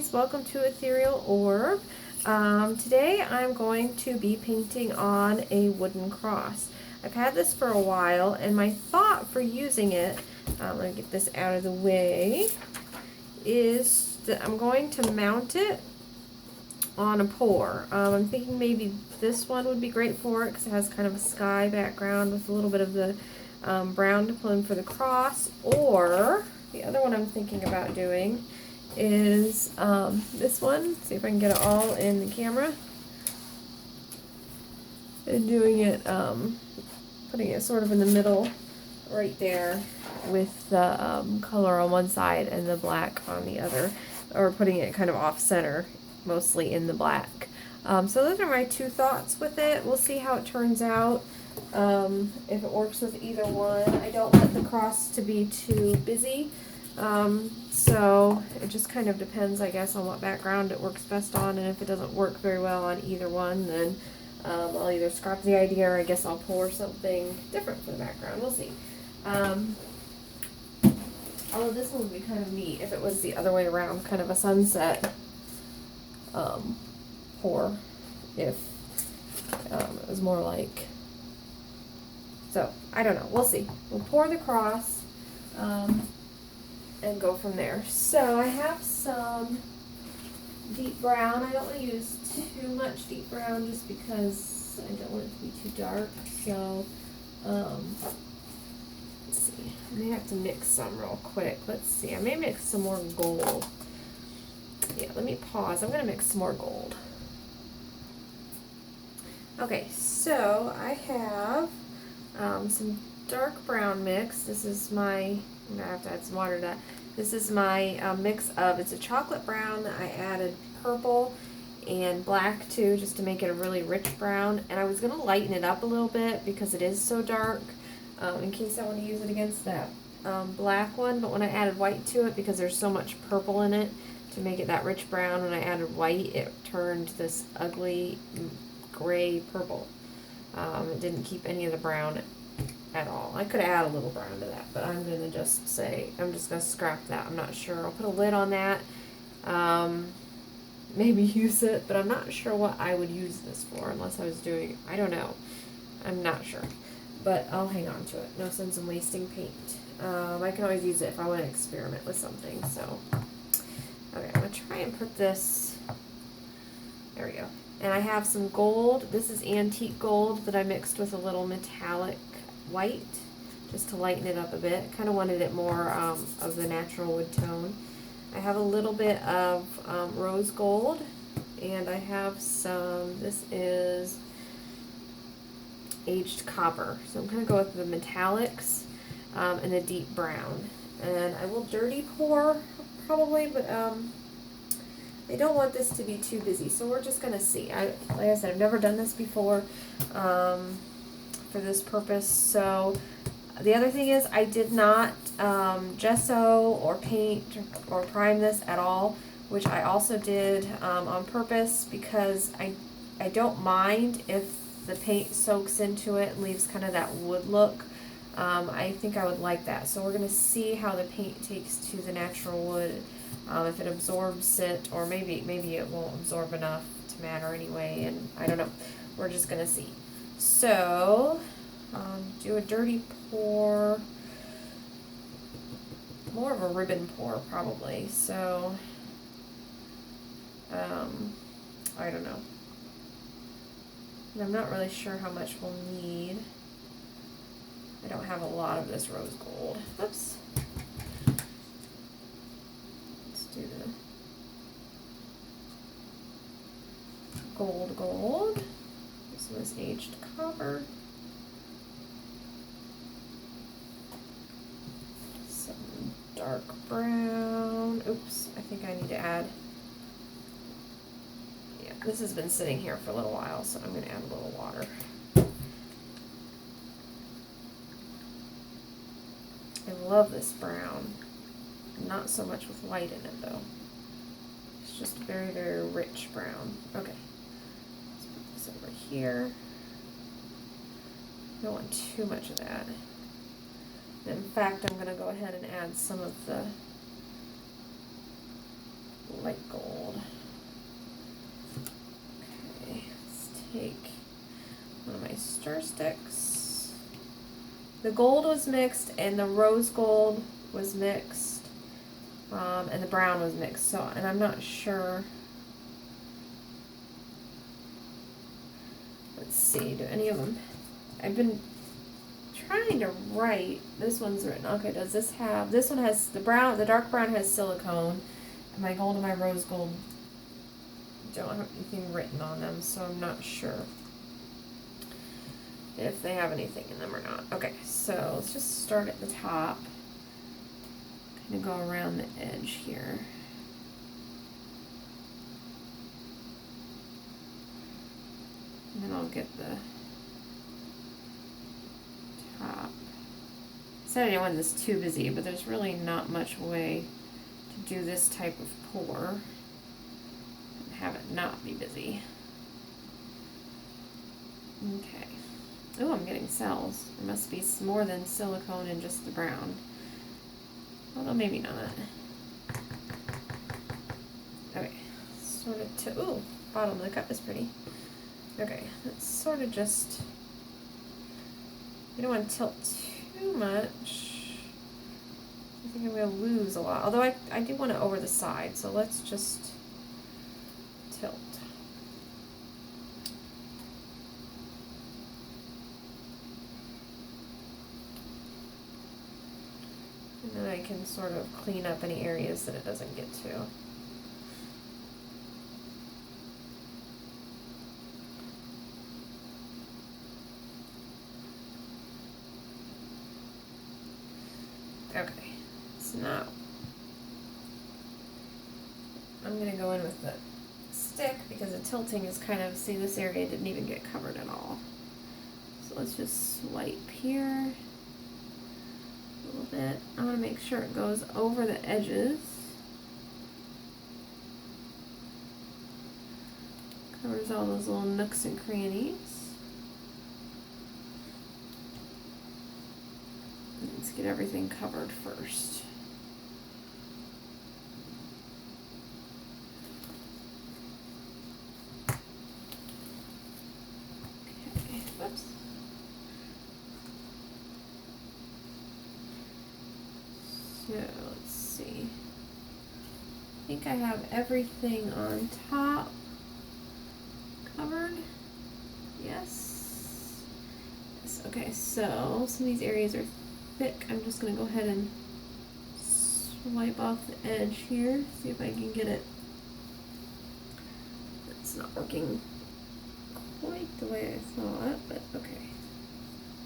guys, welcome to Ethereal Orb. Today I'm going to be painting on a wooden cross. I've had this for a while, and my thought for using it, I'm going to get this out of the way, is that I'm going to mount it on a pour. I'm thinking maybe this one would be great for it because it has kind of a sky background with a little bit of the brown to pull in for the cross, or the other one I'm thinking about doing is this one. See if I can get it all in the camera. And doing it, putting it sort of in the middle right there with the color on one side and the black on the other, or putting it kind of off center, mostly in the black. So those are my two thoughts with it. We'll see how it turns out. If it works with either one. I don't want the cross to be too busy. So it just kind of depends, I guess, on what background it works best on, and if it doesn't work very well on either one, then I'll either scrap the idea, or I guess I'll pour something different for the background. We'll see. Although this one would be kind of neat if it was the other way around, kind of a sunset pour, if it was more like, so I don't know, we'll see. We'll pour the cross and go from there. So I have some deep brown. I don't want to use too much deep brown just because I don't want it to be too dark. So let's see. I may have to mix some real quick. Let's see. I may mix some more gold. Yeah, let me pause. I'm going to mix some more gold. Okay, so I have some dark brown mix. This is my, I'm going to have to add some water to that. This is my mix of, it's a chocolate brown that I added purple and black too, just to make it a really rich brown. And I was going to lighten it up a little bit because it is so dark, in case I want to use it against that black one. But when I added white to it, because there's so much purple in it, to make it that rich brown, when I added white, it turned this ugly gray purple. It didn't keep any of the brown at all. I could add a little brown to that, but I'm going to just say, I'm just going to scrap that. I'm not sure. I'll put a lid on that. Maybe use it, but I'm not sure what I would use this for unless I was doing, I don't know. I'm not sure, but I'll hang on to it. No sense in wasting paint. I can always use it if I want to experiment with something, so. Okay, I'm going to try and put this, there we go. And I have some gold. This is antique gold that I mixed with a little metallic white, just to lighten it up a bit. Kind of wanted it more of the natural wood tone. I have a little bit of rose gold, and I have some, this is aged copper. So I'm going to go with the metallics and the deep brown. And I will dirty pour probably, but I don't want this to be too busy, so we're just going to see. Like I said, I've never done this before for this purpose. So the other thing is, I did not gesso or paint or prime this at all, which I also did on purpose, because I don't mind if the paint soaks into it and leaves kind of that wood look. I think I would like that. So we're going to see how the paint takes to the natural wood, if it absorbs it, or maybe it won't absorb enough to matter anyway, and I don't know. We're just going to see. So, do a dirty pour, more of a ribbon pour probably, so, I don't know. And I'm not really sure how much we'll need. I don't have a lot of this rose gold. Oops. Let's do the gold. This was aged copper. Some dark brown. Oops, I think I need to add, yeah, this has been sitting here for a little while, so I'm going to add a little water. I love this brown. Not so much with white in it though. It's just very, very rich brown. Okay. Let's put this over here. Don't want too much of that. In fact, I'm going to go ahead and add some of the light gold. the gold was mixed and the rose gold was mixed, and the brown was mixed. So, and I'm not sure. Let's see, do any of them, I've been trying to write, this one's written, okay, does this have, this one has, the dark brown has silicone, and my gold and my rose gold don't have anything written on them, so I'm not sure if they have anything in them or not. Okay, so let's just start at the top, kind of go around the edge here. And then I'll get the top. I said I didn't want this too busy, but there's really not much way to do this type of pour and have it not be busy. Okay. Oh, I'm getting cells. There must be more than silicone in just the brown. Although maybe not. Okay. Sort of ooh, bottom of the cup is pretty. Okay, let's sort of just, we don't want to tilt too much. I think I'm going to lose a lot. Although I do want it over the side, so let's just tilt. And then I can sort of clean up any areas that it doesn't get to. Okay, it's not. I'm going to go in with the stick because the tilting is kind of, see, this area didn't even get covered at all. So let's just swipe here a little bit. I want to make sure it goes over the edges. Covers all those little nooks and crannies. Let's get everything covered first. Okay, whoops. So let's see. I think I have everything on top covered. Yes. Yes. Okay, so some of these areas are thick. I'm just going to go ahead and swipe off the edge here, see if I can get it. It's not working quite the way I thought, but okay.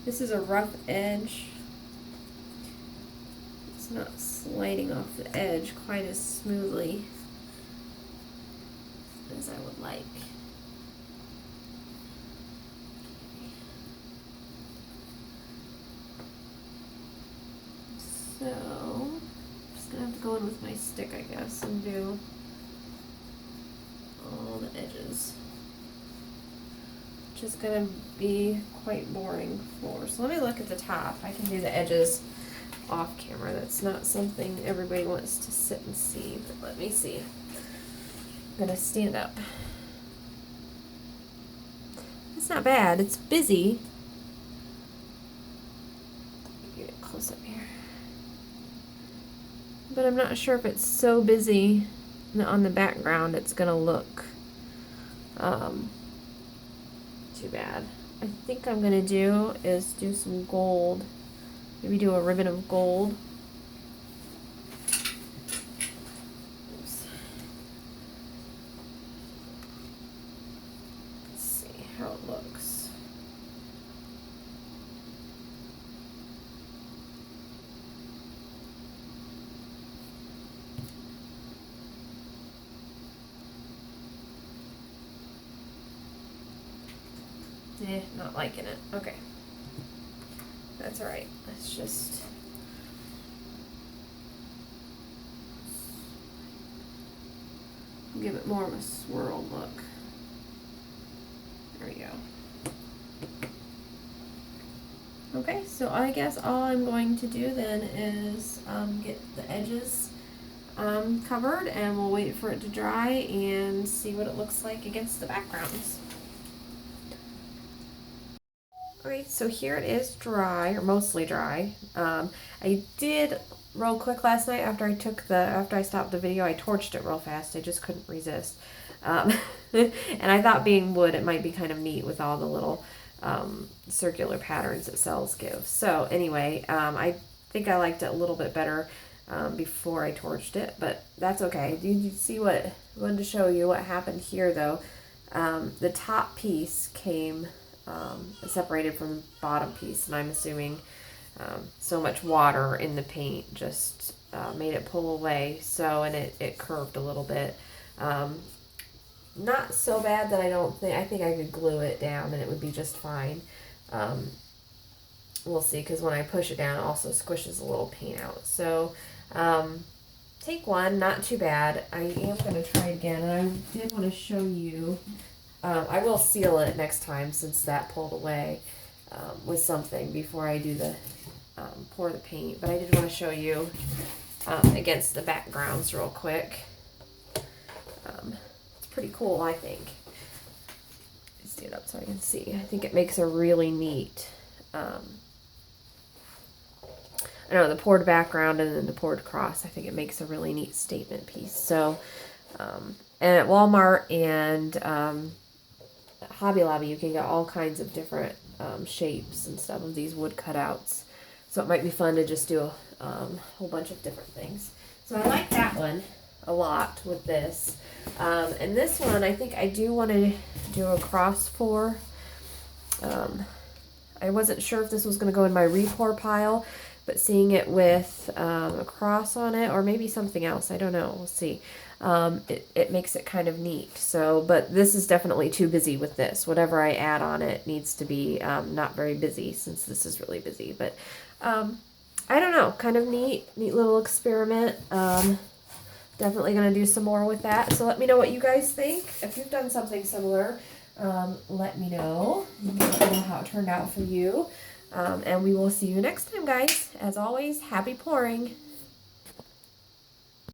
This is a rough edge. It's not sliding off the edge quite as smoothly as I would like. So, I'm just going to have to go in with my stick, I guess, and do all the edges. Which is going to be quite boring for. So let me look at the top. I can do the edges off camera. That's not something everybody wants to sit and see, but let me see. I'm going to stand up. It's not bad. It's busy. Get it close up here. But I'm not sure if it's so busy on the background it's gonna look too bad. I think I'm gonna do is do some gold. Maybe do a ribbon of gold. Oops. Let's see how it looks. Not liking it. Okay. That's alright. Let's just give it more of a swirl look. There we go. Okay, so I guess all I'm going to do then is get the edges covered, and we'll wait for it to dry and see what it looks like against the backgrounds. Alright, so here it is dry, or mostly dry. I did real quick last night after I stopped the video, I torched it real fast. I just couldn't resist. And I thought being wood, it might be kind of neat with all the little circular patterns that cells give. So anyway, I think I liked it a little bit better before I torched it, but that's okay. You see what I wanted to show you what happened here though. The top piece came separated from the bottom piece, and I'm assuming so much water in the paint just made it pull away. So, and it curved a little bit. Not so bad that I think I could glue it down and it would be just fine. We'll see, because when I push it down, it also squishes a little paint out. So, take one, not too bad. I am going to try it again, and I did want to show you. I will seal it next time since that pulled away with something before I do the pour the paint. But I did want to show you against the backgrounds real quick. It's pretty cool, I think. Stand up so I can see. I think it makes a really neat. I know the poured background and then the poured cross. I think it makes a really neat statement piece. So, and at Walmart and Hobby Lobby, you can get all kinds of different shapes and stuff of these wood cutouts. So it might be fun to just do a whole bunch of different things. So I like that one a lot with this. And this one, I think I do want to do a cross pour. I wasn't sure if this was going to go in my re-pour pile, but seeing it with a cross on it, or maybe something else, I don't know, we'll see. It makes it kind of neat. So, but this is definitely too busy with this. Whatever I add on it needs to be not very busy, since this is really busy. But I don't know, kind of neat little experiment. Definitely going to do some more with that. So let me know what you guys think. If you've done something similar, let me know. Let me know how it turned out for you. And we will see you next time, guys. As always, happy pouring.